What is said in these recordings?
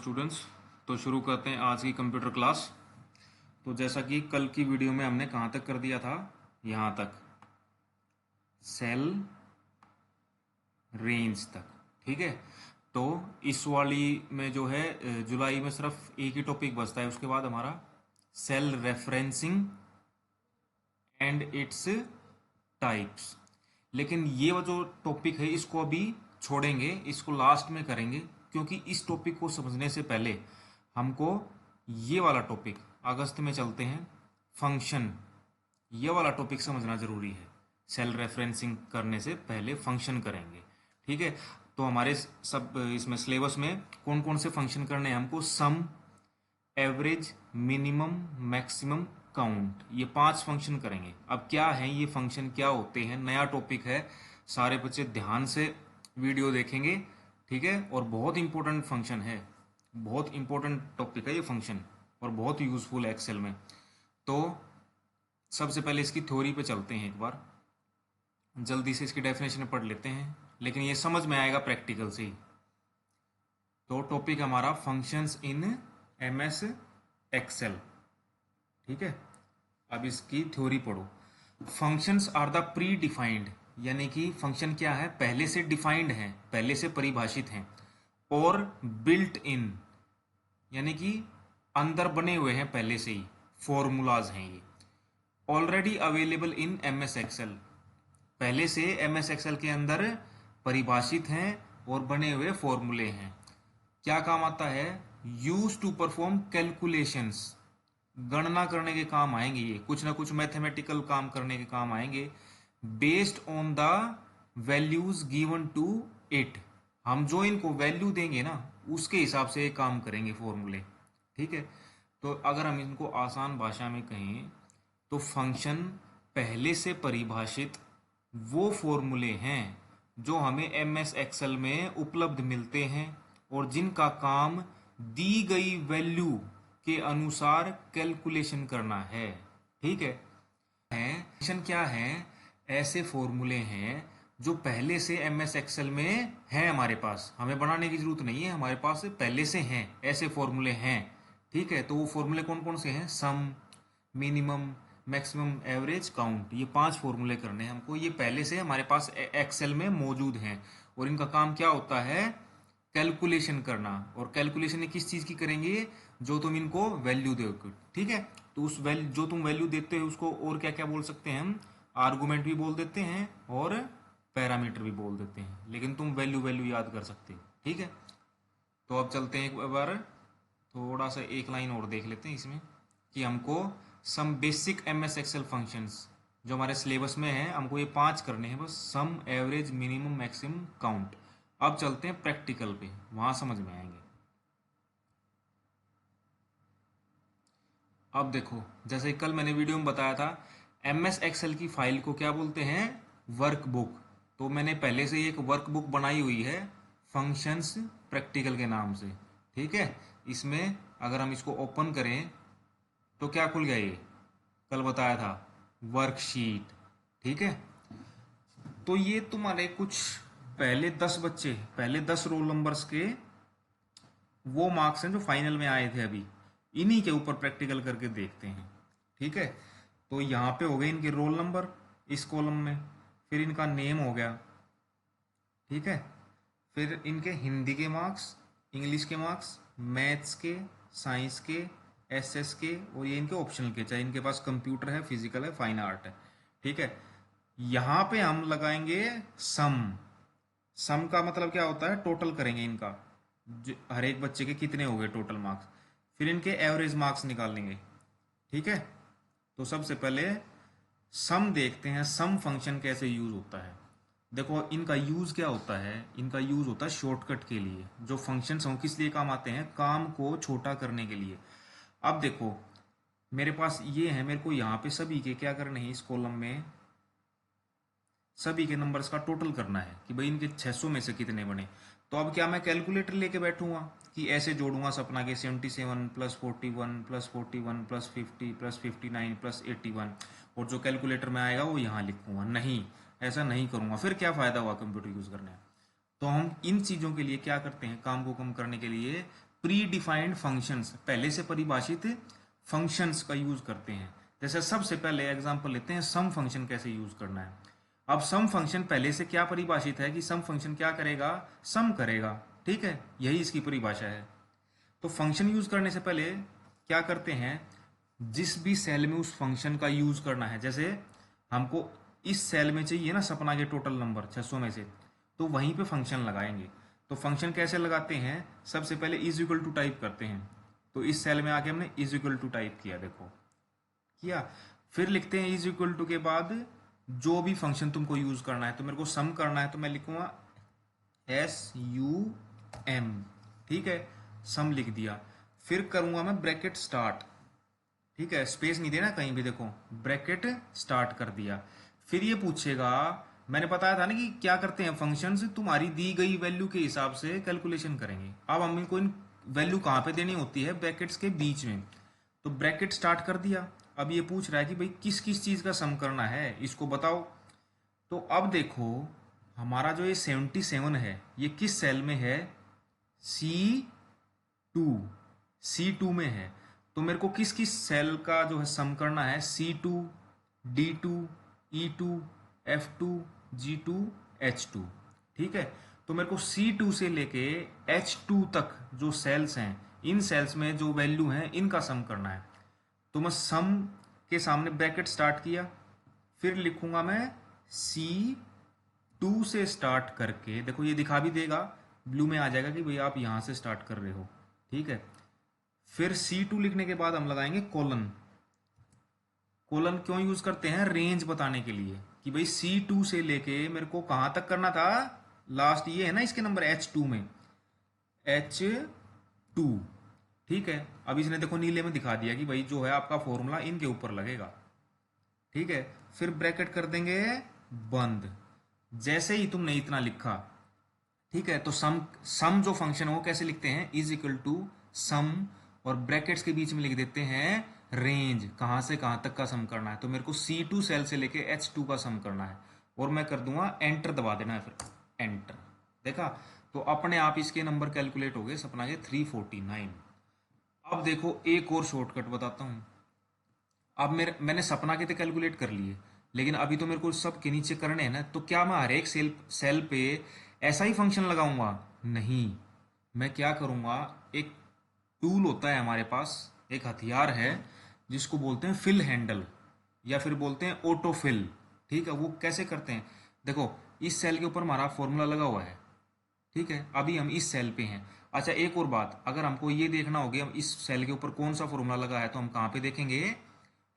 Students. तो शुरू करते हैं आज की कंप्यूटर क्लास। तो जैसा कि कल की वीडियो में हमने कहाँ तक कर दिया था, यहाँ तक सेल रेंज तक। ठीक है, तो इस वाली में जो है जुलाई में सिर्फ एक ही टॉपिक बचता है, उसके बाद हमारा cell referencing and its types. लेकिन ये वो जो टॉपिक है इसको अभी छोड़ेंगे, इसको लास्ट में करेंगे, क्योंकि इस टॉपिक को समझने से पहले हमको ये वाला टॉपिक अगस्त में चलते हैं फंक्शन, ये वाला टॉपिक समझना जरूरी है। सेल रेफरेंसिंग करने से पहले फंक्शन करेंगे। ठीक है, तो हमारे सब इसमें सिलेबस में कौन कौन से फंक्शन करने हैं हमको, सम, एवरेज, मिनिमम, मैक्सिमम, काउंट, ये 5 फंक्शन करेंगे। अब क्या है ये फंक्शन, क्या होते हैं, नया टॉपिक है, सारे बच्चे ध्यान से वीडियो देखेंगे। ठीक है, और बहुत इंपॉर्टेंट फंक्शन है, बहुत इंपॉर्टेंट टॉपिक है ये फंक्शन, और बहुत यूजफुल है एक्सेल में। तो सबसे पहले इसकी थ्योरी पे चलते हैं, एक बार जल्दी से इसकी डेफिनेशन पढ़ लेते हैं, लेकिन ये समझ में आएगा प्रैक्टिकल से ही। तो टॉपिक हमारा फंक्शंस इन एमएस एक्सेल। ठीक है, अब इसकी थ्योरी पढ़ो। Functions are the predefined, यानी कि फंक्शन क्या है, पहले से डिफाइंड है, पहले से परिभाषित हैं, और बिल्ट इन, यानी कि अंदर बने हुए हैं पहले से ही, फॉर्मूलाज हैं ये, already available in MS Excel, पहले से एमएस एक्सेल के अंदर परिभाषित हैं और बने हुए फॉर्मूले हैं। क्या काम आता है, यूज टू परफॉर्म कैलकुलेशंस, गणना करने के काम आएंगे, ये कुछ ना कुछ मैथमेटिकल काम करने के काम आएंगे, based on the values given to it, हम जो इनको वैल्यू देंगे ना उसके हिसाब से ये काम करेंगे फॉर्मूले। ठीक है, तो अगर हम इनको आसान भाषा में कहें तो फंक्शन पहले से परिभाषित वो फॉर्मूले हैं जो हमें एमएस एक्सेल में उपलब्ध मिलते हैं और जिनका काम दी गई वैल्यू के अनुसार कैलकुलेशन करना है। ठीक है, फंक्शन क्या है, ऐसे फॉर्मूले हैं जो पहले से एमएस एक्सेल में हैं, हमारे पास, हमें बनाने की जरूरत नहीं है, हमारे पास पहले से हैं, ऐसे फॉर्मूले हैं। ठीक है, तो वो फॉर्मूले कौन कौन से हैं, सम, मिनिमम, मैक्सिमम, एवरेज, काउंट, ये 5 फॉर्मूले करने हैं हमको, ये पहले से हमारे पास एक्सेल में मौजूद हैं, और इनका काम क्या होता है, कैलकुलेशन करना। और कैलकुलेशन किस चीज की करेंगे, जो तुम इनको वैल्यू दोगे। ठीक है, तो उस वैल्यू जो तुम वैल्यू देते हो उसको और क्या क्या बोल सकते हैं हम, आर्गुमेंट भी बोल देते हैं और पैरामीटर भी बोल देते हैं, लेकिन तुम वैल्यू वैल्यू याद कर सकते हो। ठीक है, तो अब चलते हैं एक बार, थोड़ा सा एक लाइन और देख लेते हैं इसमें, कि हमको some basic MS Excel functions जो हमारे सिलेबस में है, हमको ये 5 करने हैं बस, सम, एवरेज, मिनिमम, मैक्सिमम, काउंट। अब चलते हैं प्रैक्टिकल पे, वहां समझ में आएंगे। अब देखो, जैसे कल मैंने वीडियो में बताया था, एमएस एक्सेल की फाइल को क्या बोलते हैं, वर्कबुक। तो मैंने पहले से ही एक वर्कबुक बनाई हुई है फंक्शंस प्रैक्टिकल के नाम से। ठीक है, इसमें अगर हम इसको ओपन करें तो क्या खुल गया, ये कल बताया था वर्कशीट। ठीक है, तो ये तुम्हारे कुछ पहले 10 बच्चे, पहले 10 रोल नंबर्स के वो मार्क्स हैं जो फाइनल में आए थे, अभी इन्हीं के ऊपर प्रैक्टिकल करके देखते हैं। ठीक है, तो यहाँ पे हो गए इनके रोल नंबर इस कॉलम में, फिर इनका नेम हो गया। ठीक है, फिर इनके हिंदी के मार्क्स, इंग्लिश के मार्क्स, मैथ्स के, साइंस के, एसएस के, और ये इनके ऑप्शनल के, चाहे इनके पास कंप्यूटर है, फिजिकल है, फाइन आर्ट है। ठीक है, यहाँ पे हम लगाएंगे सम। सम का मतलब क्या होता है, टोटल करेंगे इनका, हर एक बच्चे के कितने हो गए टोटल मार्क्स, फिर इनके एवरेज मार्क्स निकाल लेंगे। ठीक है, तो सबसे पहले सम देखते हैं, सम फंक्शन कैसे यूज होता है। देखो इनका यूज क्या होता है, इनका यूज होता है शॉर्टकट के लिए। जो फंक्शंस हों किस लिए काम आते हैं, काम को छोटा करने के लिए। अब देखो मेरे पास ये है, मेरे को यहाँ पे सभी के क्या करने हैं, इस कॉलम में सभी के नंबर्स का टोटल करना है कि भाई इनके 600 में से कितने बने। तो अब क्या मैं कैलकुलेटर लेके बैठूंगा कि ऐसे जोड़ूंगा सपना के 77 plus 41 plus 41 plus 50 plus 59 plus 81, और जो कैलकुलेटर में आएगा वो यहाँ लिखूंगा, नहीं, ऐसा नहीं करूंगा, फिर क्या फायदा हुआ कंप्यूटर यूज करने। तो हम इन चीज़ों के लिए क्या करते हैं, काम को कम करने के लिए प्री डिफाइंड फंक्शंस, पहले से परिभाषित फंक्शंस का यूज करते हैं। जैसे सबसे पहले एग्जांपल लेते हैं, सम फंक्शन कैसे यूज करना है। अब सम फंक्शन पहले से क्या परिभाषित है कि सम फंक्शन क्या करेगा, सम करेगा, ठीक है, यही इसकी परिभाषा है। तो फंक्शन यूज करने से पहले क्या करते हैं, जिस भी सेल में उस फंक्शन का यूज करना है, जैसे हमको इस सेल में चाहिए ना सपना के टोटल नंबर 600 में से, तो वहीं पे फंक्शन लगाएंगे। तो फंक्शन कैसे लगाते हैं, सबसे पहले इज इक्वल टू टाइप करते हैं। तो इस सेल में आके हमने इज इक्वल टू टाइप किया, देखो किया। फिर लिखते हैं इज इक्वल टू के बाद जो भी फंक्शन तुमको यूज करना है, तो मेरे को सम करना है तो मैं लिखूंगा SUM, ठीक है, सम लिख दिया। फिर करूंगा मैं ब्रैकेट स्टार्ट, ठीक है, स्पेस नहीं देना कहीं भी, देखो ब्रैकेट स्टार्ट कर दिया। फिर ये पूछेगा, मैंने बताया था ना कि क्या करते हैं फंक्शंस, तुम्हारी दी गई वैल्यू के हिसाब से कैलकुलेशन करेंगे। अब हम इनको इन वैल्यू कहाँ पे देनी होती है, ब्रैकेट्स के बीच में। तो ब्रैकेट स्टार्ट कर दिया। अब ये पूछ रहा है कि भाई किस किस चीज का सम करना है, इसको बताओ। तो अब देखो हमारा जो ये 77 है, ये किस सेल में है, C2, C2 में है। तो मेरे को किस किस सेल का जो है सम करना है, C2, D2, E2, F2, G2, H2, ठीक है। तो मेरे को C2 से लेके H2 तक जो सेल्स हैं, इन सेल्स में जो वैल्यू है इनका सम करना है। तो मैं सम के सामने ब्रैकेट स्टार्ट किया, फिर लिखूंगा मैं C2 से स्टार्ट करके, देखो ये दिखा भी देगा, ब्लू में आ जाएगा कि भाई आप यहां से स्टार्ट कर रहे हो, ठीक है। फिर C2 लिखने के बाद हम लगाएंगे कोलन। कोलन क्यों यूज करते हैं, रेंज बताने के लिए कि भाई C2 से लेके मेरे को कहां तक करना था, लास्ट ये है ना इसके नंबर H2 में, H2, ठीक है। अब इसने देखो नीले में दिखा दिया कि भाई जो है आपका फॉर्मूला इनके ऊपर लगेगा, ठीक है। फिर ब्रैकेट कर देंगे बंद। जैसे ही तुमने इतना लिखा, ठीक है, तो सम सम जो फंक्शन है वो कैसे लिखते हैं, इज इक्वल टू सम, और ब्रैकेट्स के बीच में लिख देते हैं रेंज, कहां से कहां तक का सम करना है। तो मेरे को C2 सेल से लेके H2 का सम करना है, और मैं कर दूंगा एंटर दबा देना है, फिर एंटर, देखा। तो अपने आप इसके नंबर कैलकुलेट हो गए सपना के 349। अब देखो एक और शॉर्टकट बताता हूँ। अब मैंने सपना के तो कैलकुलेट कर लिए, लेकिन अभी तो मेरे को सब के नीचे करने हैं ना। तो क्या मैं हर एक सेल पे ऐसा ही फंक्शन लगाऊंगा, नहीं। मैं क्या करूंगा, एक टूल होता है हमारे पास, एक हथियार है जिसको बोलते हैं फिल हैंडल, या फिर बोलते हैं ऑटो फिल, ठीक है। वो कैसे करते हैं, देखो इस सेल के ऊपर हमारा फॉर्मूला लगा हुआ है, ठीक है, अभी हम इस सेल पे हैं। अच्छा एक और बात, अगर हमको ये देखना होगी हम इस सेल के ऊपर कौन सा फॉर्मूला लगा है, तो हम कहाँ पे देखेंगे,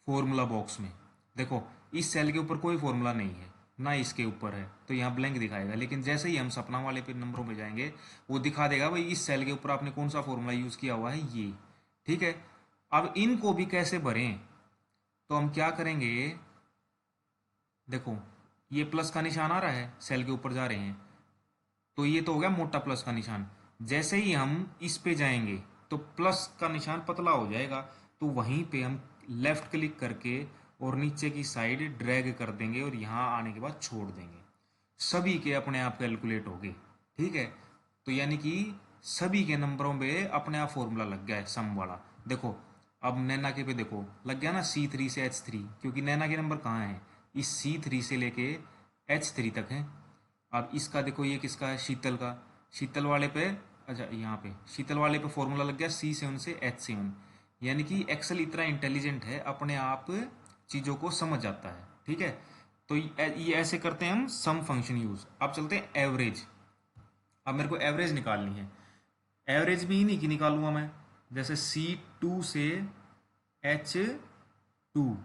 फॉर्मूला बॉक्स में। देखो इस सेल के ऊपर कोई फॉर्मूला नहीं है, ना इसके ऊपर है, तो यहाँ ब्लैंक दिखाएगा। लेकिन जैसे ही हम सपना वाले पे नंबरों पे जाएंगे, वो दिखा देगा भाई इस सेल के ऊपर आपने कौन सा फॉर्मूला यूज किया हुआ है, ये, ठीक है। अब इनको भी कैसे भरें, तो हम क्या करेंगे, देखो ये प्लस का निशान आ रहा है, सेल के ऊपर जा रहे हैं, तो ये तो हो गया मोटा प्लस का निशान। जैसे ही हम इस पे जाएंगे तो प्लस का निशान पतला हो जाएगा, तो वहीं पे हम लेफ्ट क्लिक करके और नीचे की साइड ड्रैग कर देंगे, और यहाँ आने के बाद छोड़ देंगे, सभी के अपने आप कैलकुलेट हो गए, ठीक है। तो यानी कि सभी के नंबरों पे अपने आप फॉर्मूला लग गया है सम वाला। देखो अब नैना के पे देखो लग गया ना, C3 से H3, क्योंकि नैना के नंबर कहाँ हैं, इस C3 से लेके H3 तक है। अब इसका देखो ये किसका है, शीतल का, शीतल वाले पे, अच्छा यहाँ पे शीतल वाले पे फॉर्मूला लग गया C7 से H7। यानी कि एक्सेल इतना इंटेलिजेंट है, अपने आप चीज़ों को समझ जाता है, ठीक है। तो ये ऐसे करते हैं हम सम फंक्शन यूज। अब चलते हैं एवरेज। अब मेरे को एवरेज निकालनी है, एवरेज भी नहीं की निकालूंगा मैं, जैसे C2 से H2,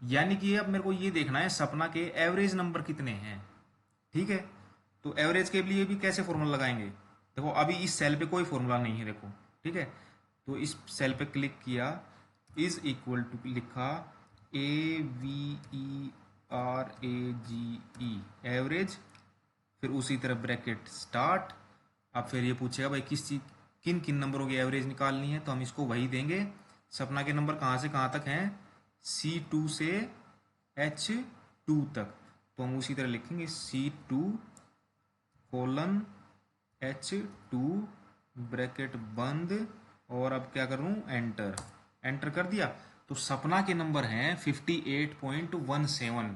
यानी कि अब मेरे को ये देखना है सपना के एवरेज नंबर कितने हैं, ठीक है। तो एवरेज के लिए भी कैसे फॉर्मूला लगाएंगे, देखो अभी इस सेल पे कोई फॉर्मूला नहीं है, देखो, ठीक है। तो इस सेल पे क्लिक किया, इज इक्वल टू लिखा AVERAGE, एवरेज, फिर उसी तरह ब्रैकेट स्टार्ट। अब फिर ये पूछेगा भाई किस चीज, किन किन नंबरों की एवरेज निकालनी है, तो हम इसको वही देंगे। सपना के नंबर कहाँ से कहाँ तक हैं, C2 से H2 तक, तो हम उसी तरह लिखेंगे C2 कोलन H2 ब्रैकेट बंद, और अब क्या करूं, एंटर। एंटर कर दिया तो सपना के नंबर हैं 58.17।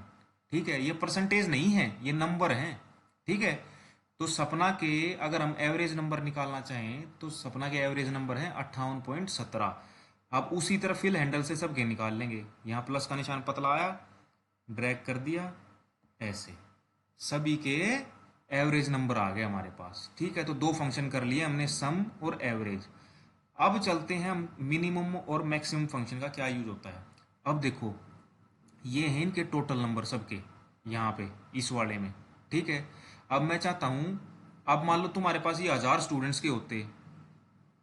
ठीक है, ये परसेंटेज नहीं है, ये नंबर हैं। ठीक है, तो सपना के अगर हम एवरेज नंबर निकालना चाहें तो सपना के एवरेज नंबर हैं 58.17। अब उसी तरह फिल हैंडल से सबके निकाल लेंगे। यहाँ प्लस का निशान पतला आया, ड्रैग कर दिया, ऐसे सभी के एवरेज नंबर आ गए हमारे पास। ठीक है, तो दो फंक्शन कर लिए हमने, सम और एवरेज। अब चलते हैं हम मिनिमम और मैक्सिमम फंक्शन का क्या यूज होता है। अब देखो, ये हैं इनके टोटल नंबर सबके यहाँ पे इस वाले में। ठीक है, अब मैं चाहता हूँ, अब मान लो तुम्हारे पास ये 1000 स्टूडेंट्स के होते।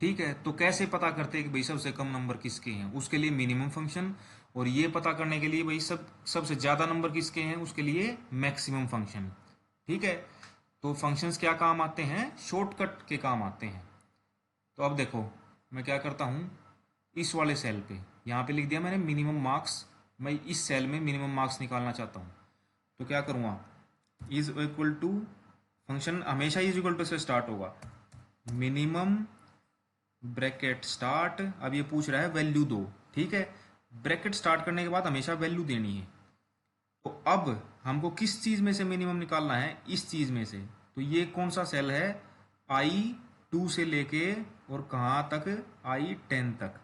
ठीक है, तो कैसे पता करते हैं कि भाई सबसे कम नंबर किसके हैं, उसके लिए मिनिमम फंक्शन, और ये पता करने के लिए भाई सबसे ज़्यादा नंबर किसके हैं, उसके लिए मैक्सिमम फंक्शन। ठीक है, तो फंक्शंस क्या काम आते हैं, शॉर्टकट के काम आते हैं। तो अब देखो, मैं क्या करता हूँ, इस वाले सेल पे यहाँ पे लिख दिया मैंने मिनिमम मार्क्स। मैं इस सेल में मिनिमम मार्क्स निकालना चाहता हूँ, तो क्या करूँगा, इज इक्वल टू, फंक्शन हमेशा इज इक्वल टू से स्टार्ट होगा, मिनिमम ब्रैकेट स्टार्ट। अब ये पूछ रहा है वैल्यू दो। ठीक है, ब्रैकेट स्टार्ट करने के बाद हमेशा वैल्यू देनी है। तो अब हमको किस चीज़ में से मिनिमम निकालना है, इस चीज़ में से। तो ये कौन सा सेल है, I2 से लेके और कहाँ तक, I10 तक।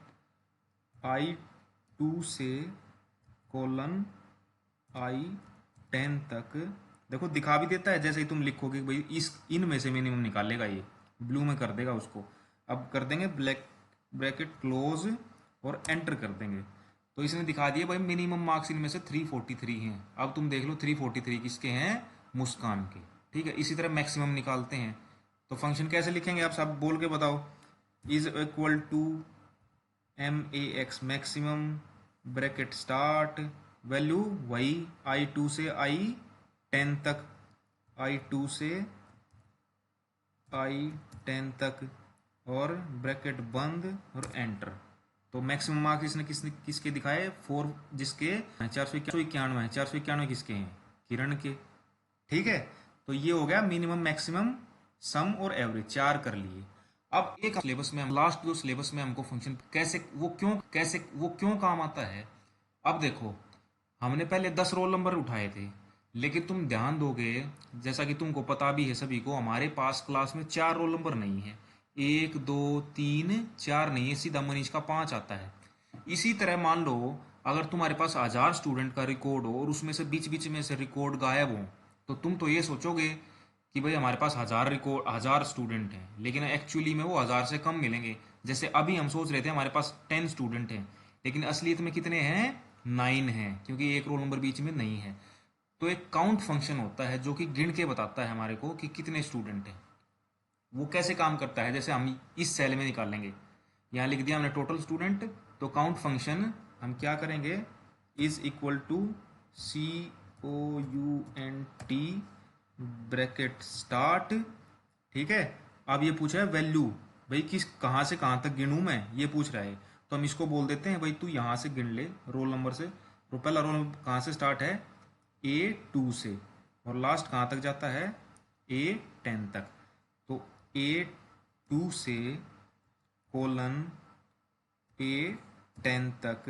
I2 से कोलन I10 तक। देखो दिखा भी देता है, जैसे ही तुम लिखोगे भाई इस इनमें से मिनिमम निकालेगा, ये ब्लू में कर देगा उसको। अब कर देंगे ब्रैकेट क्लोज और एंटर कर देंगे, तो इसने दिखा दिया भाई मिनिमम मार्क्स इनमें से 343 हैं। अब तुम देख लो 343 किसके हैं, मुस्कान के। ठीक है, इसी तरह मैक्सिमम निकालते हैं, तो फंक्शन कैसे लिखेंगे आप सब बोल के बताओ। Is equal to MAX maximum, bracket start, value वही I2 से I10 तक, I2 से I10 तक, और ब्रैकेट बंद और एंटर। तो मैक्सिमम मार्क्स इसने किसके दिखाए, 4, जिसके 491 है। 491 किसके हैं, किरण के। ठीक है, तो ये हो गया मिनिमम मैक्सिमम सम और एवरेज, 4 कर लिए। अब एक सिलेबस में हम लास्ट जो सिलेबस में हमको फंक्शन कैसे वो क्यों काम आता है। अब देखो, हमने पहले 10 रोल नंबर उठाए थे, लेकिन तुम ध्यान दोगे, जैसा कि तुमको पता भी है सभी को, हमारे पास क्लास में 4 रोल नंबर नहीं है, 1 2 3 4 नहीं है, सीधा मनीष का 5 आता है। इसी तरह मान लो अगर तुम्हारे पास 1000 स्टूडेंट का रिकॉर्ड हो और उसमें से बीच बीच में से रिकॉर्ड गायब हो, तो तुम तो ये सोचोगे कि भाई हमारे पास 1000 स्टूडेंट हैं, लेकिन एक्चुअली में वो 1000 से कम मिलेंगे। जैसे अभी हम सोच रहे थे हमारे पास 10 स्टूडेंट हैं, लेकिन असलियत में कितने हैं, 9 हैं, क्योंकि एक रोल नंबर बीच में नहीं है। तो एक काउंट फंक्शन होता है जो कि गिन के बताता है हमारे को कि कितने स्टूडेंट हैं। वो कैसे काम करता है, जैसे हम इस सेल में निकालेंगे, यहाँ लिख दिया हमने टोटल स्टूडेंट, तो काउंट फंक्शन हम क्या करेंगे, is equal to COUNT bracket start. ठीक है, अब ये पूछा है वैल्यू, भाई किस कहाँ से कहाँ तक गिनूँ मैं, ये पूछ रहा है। तो हम इसको बोल देते हैं भाई तू यहाँ से गिन ले रोल नंबर से। तो पहला रोल नंबर कहाँ से स्टार्ट है, A2 से, और लास्ट कहाँ तक जाता है, A10 तक। तो A2 से कोलन A10 तक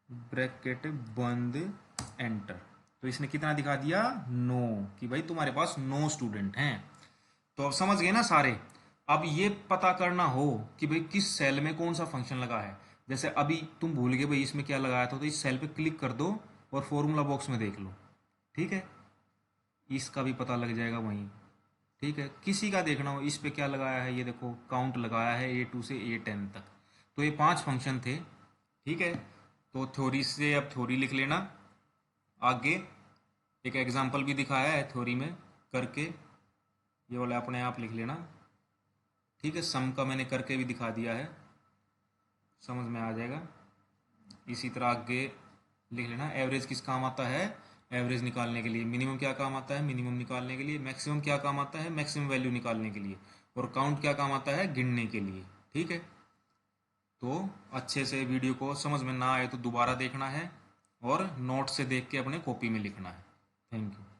ब्रैकेट बंद एंटर। तो इसने कितना दिखा दिया, 9, कि भाई तुम्हारे पास 9 स्टूडेंट हैं। तो अब समझ गए ना सारे। अब ये पता करना हो कि भाई किस सेल में कौन सा फंक्शन लगा है, जैसे अभी तुम भूल गए भाई इसमें क्या लगाया था, तो इस सेल पे क्लिक कर दो और फॉर्मूला बॉक्स में देख लो। ठीक है, इसका भी पता लग जाएगा वहीं। ठीक है, किसी का देखना हो इस पे क्या लगाया है, ये देखो काउंट लगाया है A2 से A10 तक। तो ये 5 फंक्शन थे। ठीक है, तो थ्योरी से अब थ्योरी लिख लेना। आगे एक एग्जांपल भी दिखाया है थ्योरी में करके, ये वाला अपने आप लिख लेना। ठीक है, सम का मैंने करके भी दिखा दिया है, समझ में आ जाएगा। इसी तरह आगे लिख लेना। एवरेज किस काम आता है, एवरेज निकालने के लिए। मिनिमम क्या काम आता है, मिनिमम निकालने के लिए। मैक्सिमम क्या काम आता है, मैक्सिमम वैल्यू निकालने के लिए। और काउंट क्या काम आता है, गिनने के लिए। ठीक है, तो अच्छे से वीडियो को समझ में ना आए तो दोबारा देखना है और नोट से देख के अपने कॉपी में लिखना है। Thank you.